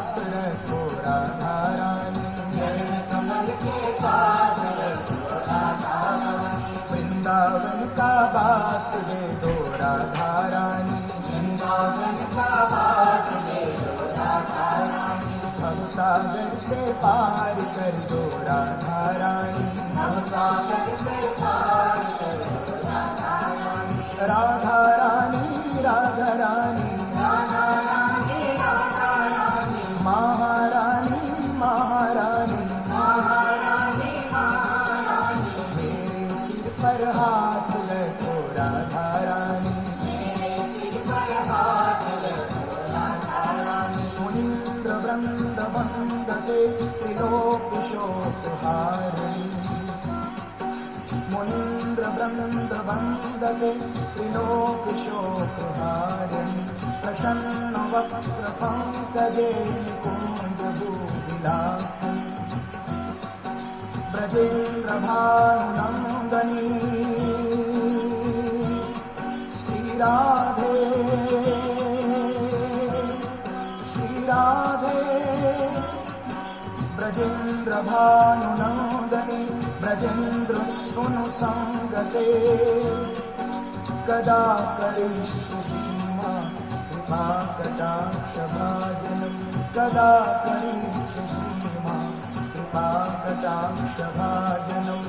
पास रखो राधा रानी, चरण कमल के पास रखो राधा रानी, वृंदावन का वास दे दो राधा रानी, वृंदावन का वास दे दो राधा रानी, भवसागर से पार कर दो राधा रानी, भवसागर से पार कर दो राधा रानी, राधा रानी राधा रानी, राधा रानी राधा रानी, महारानी महारानी, महारानी महारानी, मेरे सिर पर हाथ रखो राधा रानी, मेरे सिर पर हाथ रखो राधा रानी, मुनीन्द्र वृंद वंदते त्रिलोक शोकहारिणी, मुनीन्द्र वृंद वंदते त्रिलोक शोकहारिणी, प्रसन्न वक्त्र पंकजे निकुंज भूविलासिनी, ब्रजेन्द्र भानुनंदनी श्री राधे श्री राधे, ब्रजेन्द्र भानुनंदनी ब्रजेन्द्र सुनु संगते, कदा करिष्यसि सीमा कृपा कटाक्ष भाजनम, कदा करिष्यसि सीमा कृपा कटाक्ष भाजनम,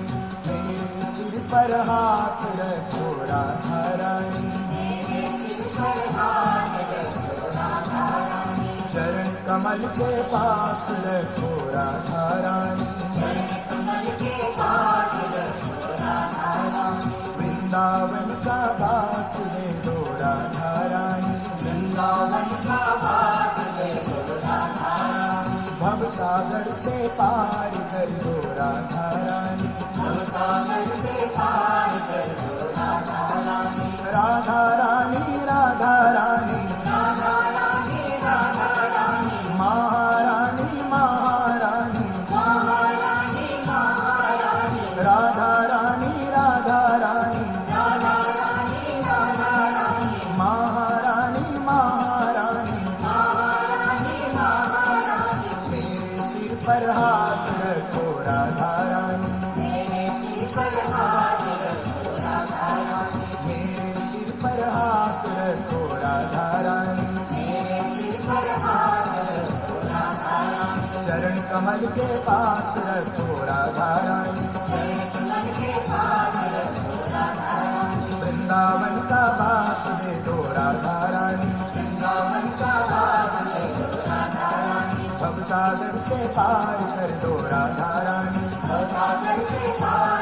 मेरे सिर पर हाथ रखो राधा रानी, मेरे सिर पर हाथ रखो राधा रानी, चरण कमल के पास रखो राधा रानी, चरण कमल के पास रखो राधा रानी, वृंदावन का वास दे दो राधा रानी, वृंदावन का वास दे दो राधा रानी, भवसागर से पार कर दो राधा रानी, भवसागर से पार कर दो राधा रानी, राधा रानी राधा रानी, राधा रानी राधा रानी, महारानी महारानी, महारानी महारानी, राधा रानी राधा रानी, राधा रानी राधा रानी, महारानी महारानी, महारानी महारानी, मेरे सिर पर हाथ रखो राधा रानी, मेरे सिर पर हाथ रखो राधा रानी, मेरे सिर पर हाथ रखो राधा रानी, मेरे सिर पर हाथ रखो राधा रानी, चरण कमल के पास रखो राधा रानी, चरण कमल के पास रखो राधा रानी, वृंदावन का वास दे दो राधा रानी, वृंदावन का वास दे दो राधा रानी, भवसागर से पार कर दो राधा रानी, भवसागर से पार